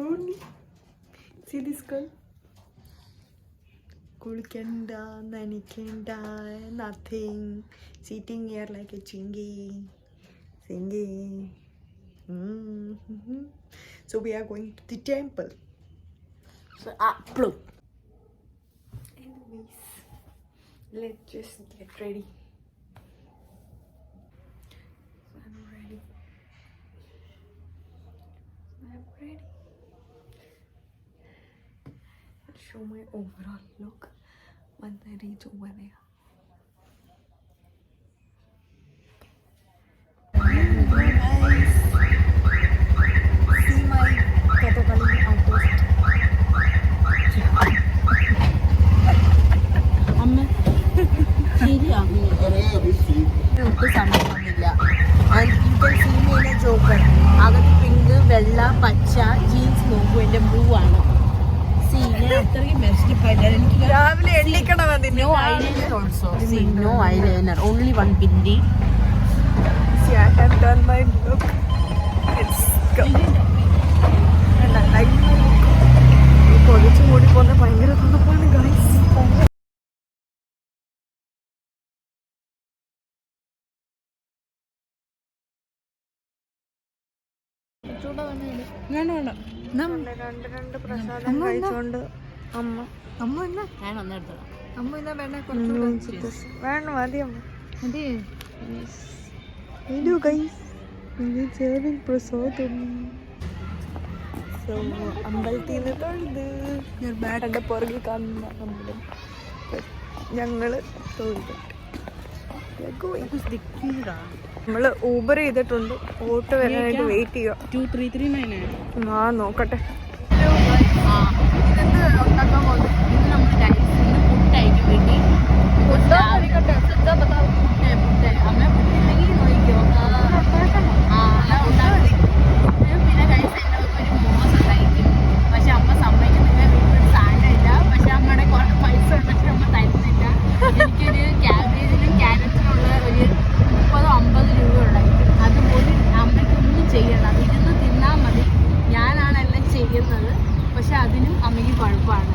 Moon. See this girl? Kulkanda, Nanikanda, nothing. Sitting here like a chingy, singing. So we are going to the temple. So upload. Anyways, let's just get ready. I'm ready. I'll show my overall look once I reach over there. Guys, see my Kathakali artist. അമ്മ ശരിയാകും ഒട്ടും സമയമില്ല. And you can see me in a joker. അകത്ത് pink, വെള്ള, പച്ച jeans നോക്കൂ, എൻ്റെ blue ആണ്. സീ ഞാൻ അത്രയും മെസ്റ്റിഫൈഡ്. എനിക്ക് രാവിലെ എണ്ണിക്കണം അതിന്. No eyeliner also. See no eyeliner, only one bindi. See, I have done my look. It's good. And I like my look. ഈ പൊളിച്ചു മൂടി പോകുന്ന ഭയങ്കര തണുപ്പാണ് ഗൈസ്. രണ്ട് പ്രസാദം കഴിച്ചോണ്ട് അമ്മ എന്നാ ഞാൻ ഒന്നെടുത്തതാ. അമ്മ എന്നാ വേണ കുറച്ചുകൂടെ വേണം മതി അമ്മ അതെ. Hello guys, we're serving prasadam. So അമ്പലത്തിൽ നിന്ന് തൊഴുത് എൻ്റെ പുറകിൽ കാണുന്ന അമ്പലം ഞങ്ങൾ തൊഴുതിട്ട് നമ്മൾ ഊബർ ചെയ്തിട്ടുണ്ട്. ഓട്ടോ വരാനായിട്ട് വെയിറ്റ് ചെയ്യുക. 2339 ആ നോക്കട്ടെ. ഉണ്ടാക്കാൻ പോകുന്നത് ഇന്ന് നമ്മൾ ഡൈസിന് ഫുഡായിരിക്കും വേണ്ടി അമ്മ പുട്ടില്ലെങ്കിൽ നോക്കിക്കോ. പിന്നെ കഴിച്ച് ഒരു മോശം ഉണ്ടായിരിക്കും. പക്ഷെ അമ്മ സമ്മതിക്കുന്നില്ല. വീട്ടിൽ സാധനമില്ല. പക്ഷെ അമ്മയുടെ കുറേ പൈസ ഉണ്ടെങ്കിൽ അമ്മ തരുന്നില്ല. എനിക്കൊരു ക്യാബേജിനും ക്യാരറ്റിനുള്ള ഒരു 30-50 രൂപ ഉണ്ടായിരിക്കും. അതുപോലെ അമ്മയ്ക്കൊന്നും ചെയ്യണം, ഇരുന്ന് തിന്നാൽ മതി. ഞാനാണ് എല്ലാം ചെയ്യുന്നത്. പക്ഷെ അതിനും അമ്മയ്ക്ക് കുഴപ്പമാണ്.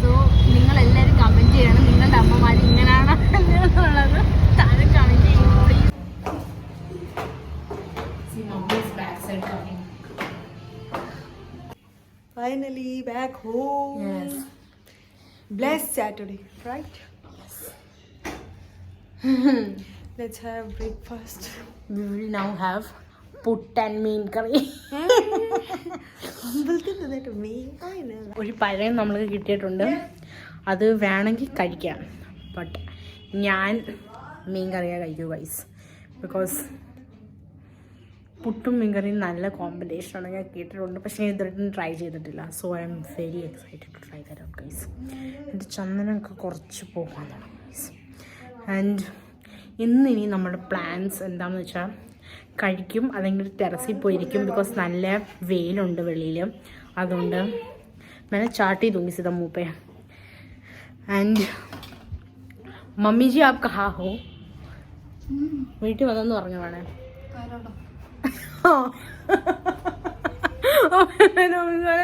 സോ നിങ്ങളെല്ലാവരും കമൻറ്റ് ചെയ്യണം, നിങ്ങളുടെ അമ്മമാർ ഇങ്ങനെയാണ് എന്നുള്ളത് താഴെ കമൻറ്റ് ചെയ്യും please. Finally back home. Yes. Blessed Saturday, right? Yes. Let's have breakfast. We will now have put and മീൻ കറി. ഒരു പഴം നമ്മൾക്ക് കിട്ടിയിട്ടുണ്ട്. അത് വേണമെങ്കിൽ കഴിക്കാം. ബട്ട് ഞാൻ മീൻ കറിയാണ് കഴിക്കൂ ഗൈസ്. ബിക്കോസ് പുട്ടും മീൻ കറിയും നല്ല കോമ്പിനേഷനാണ് ഞാൻ കേട്ടിട്ടുണ്ട്. പക്ഷേ ഞാൻ ഇതുവരെയും ട്രൈ ചെയ്തിട്ടില്ല. So I'm very excited to try that out guys. എൻ്റെ ചന്ദനമൊക്കെ കുറച്ച് പോകാനാണ് ഗൈസ്. ആൻഡ് ഇന്നിനി നമ്മുടെ പ്ലാൻസ് എന്താണെന്ന് വെച്ചാൽ കഴിക്കും, അല്ലെങ്കിൽ ടെറസിൽ പോയിരിക്കും. ബിക്കോസ് നല്ല വെയിലുണ്ട് വെളിയിൽ. അതുകൊണ്ട് मैंने चाट ही दूंगी सीधा मुँह पे. एंड मम्मी जी आप कहाँ हो? വീട്ടിൽ വന്നെന്ന് പറഞ്ഞു വേണേ.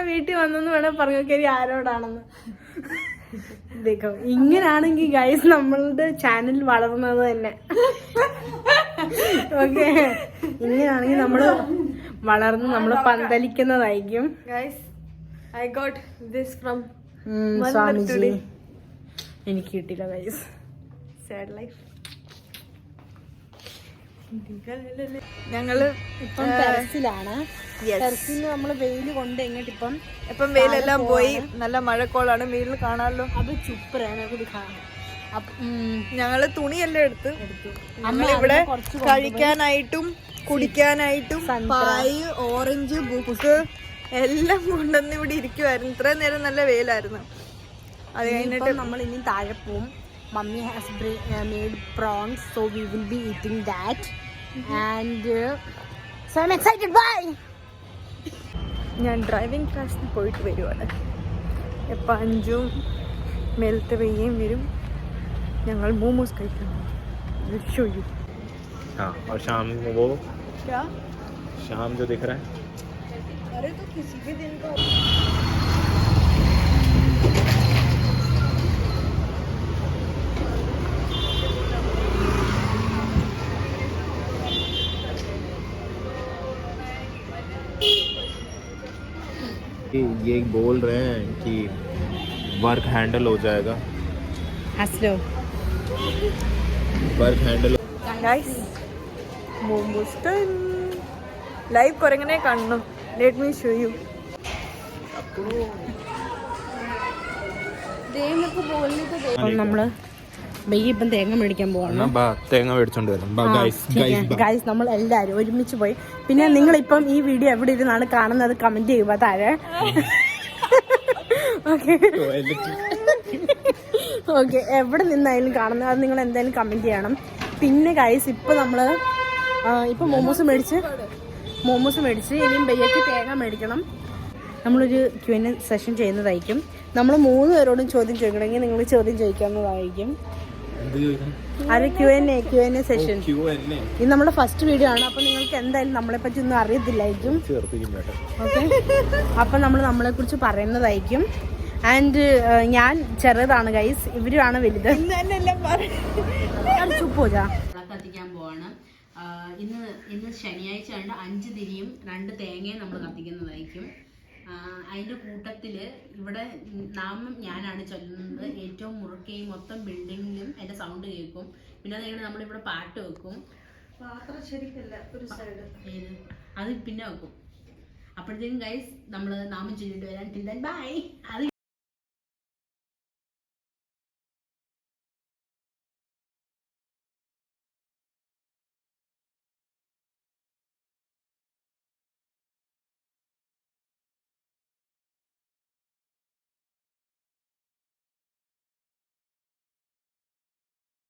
വീട്ടിൽ വന്നെന്ന് വേണേ പറഞ്ഞു നോക്കിയാൽ ആരോടാണെന്ന്. ദേഖോ, ഇങ്ങനാണെങ്കിൽ ഗൈസ് നമ്മളുടെ ചാനൽ വളർന്നത് തന്നെ. ഓക്കെ, ഇങ്ങനാണെങ്കിൽ നമ്മൾ വളർന്ന് നമ്മൾ പന്തലിക്കുന്നതായിരിക്കും. Guys, I got this from Swamiji. എനിക്ക് കിട്ടില്ല ഗൈസ്. Sad life. ഞങ്ങള് ഇപ്പം ടെറസിലാണ്. ടെറസിൽ നമ്മൾ വെയിൽ കൊണ്ട് എങ്ങോട്ട് ഇപ്പം വെയിലെല്ലാം പോയി. നല്ല മഴക്കോളാണ്. വെയിൽ കാണാമല്ലോ. അത് ചുപ്പറാണ്. ഞങ്ങള് തുണിയെല്ലാം എടുത്തു. നമ്മളിവിടെ കഴിക്കാനായിട്ടും കുടിക്കാനായിട്ടും പായ്, ഓറഞ്ച്, ബുക്ക് എല്ലാം കൊണ്ടുവന്ന് ഇവിടെ ഇരിക്കുവായിരുന്നു. ഇത്രയും നേരം നല്ല വെയിലായിരുന്നു. അത് കഴിഞ്ഞിട്ട് നമ്മൾ ഇനി താഴെ പോവും. Mummy has made prawns, so we will be eating that. And so I am excited. Bye. ഞാൻ ഡ്രൈവിംഗ് ക്ലാസ്സിന് പോയിട്ട് വരുവാണ്. എപ്പോൾ 5 മേലത്തെ വെയ്യേം വരും. ഞങ്ങൾ മോമോസ് കഴിക്കണം. ഷോയു. हाँ, और शाम को वो क्या शाम जो दिख रहा है अरे तो किसी भी दिन को ये बोल रहे हैं कि वर्क हैंडल हो जाएगा, ഹസ്ലോ work handle guys momos time live കുറങ്ങനെ കാണണം. Let me show you. നമ്മള് ബയ്യ ഇപ്പം തേങ്ങ മേടിക്കാൻ പോവാണ്. തേങ്ങ മേടിച്ചോണ്ട് വരാം. ഗൈസ് നമ്മൾ എല്ലാവരും ഒരുമിച്ച് പോയി. പിന്നെ നിങ്ങളിപ്പം ഈ വീഡിയോ എവിടെ ഇരുന്നാണ് കാണുന്നത് കമന്റ് ചെയ്യുക താഴെ. ഓക്കെ എവിടെ നിന്നായാലും കാണുന്നത് അത് നിങ്ങൾ എന്തായാലും കമന്റ് ചെയ്യണം. പിന്നെ ഗൈസ് ഇപ്പൊ നമ്മള് ഇപ്പൊ മോമോസ് മേടിച്ച് ഇനിയും ബയ്യക്ക് തേങ്ങ മേടിക്കണം. നമ്മളൊരു Q&A സെഷൻ ചെയ്യുന്നതായിരിക്കും. നമ്മൾ 3 പേരോടും ചോദ്യം ചോദിക്കണമെങ്കിൽ നിങ്ങൾ ചോദ്യം ചോദിക്കാവുന്നതായിരിക്കും. അത് Q&A സെഷൻ. ഇത് നമ്മുടെ ഫസ്റ്റ് വീഡിയോ ആണ്. അപ്പൊ നിങ്ങൾക്ക് എന്തായാലും നമ്മളെ പറ്റി ഒന്നും അറിയത്തില്ലായിരിക്കും. ഓക്കെ അപ്പൊ നമ്മളെ കുറിച്ച് പറയുന്നതായിരിക്കും. ആൻഡ് ഞാൻ ചെറുതാണ് ഗൈസ്, ഇവരുമാണ് വലുത്. ചുപ്പോജാ കത്തിക്കാൻ പോവാണ്. ഇന്ന് ശനിയാഴ്ച ആണ്ട് 5 തിരിയും 2 തേങ്ങയും നമ്മൾ കത്തിക്കുന്നതായിരിക്കും. അതിൻ്റെ കൂട്ടത്തിൽ ഇവിടെ നാമം ഞാനാണ് ചൊല്ലുന്നത്. ഏറ്റവും മുറുകെ മൊത്തം ബിൽഡിങ്ങിലും എൻ്റെ സൗണ്ട് കേൾക്കും. പിന്നെ അതുകൊണ്ട് നമ്മളിവിടെ പാട്ട് വെക്കും. അത് പിന്നെ വെക്കും. അപ്പോഴത്തേക്കും ഗൈസ് നമ്മൾ നാമം ചൊല്ലിട്ട് വരാൻ. ബൈ. അത്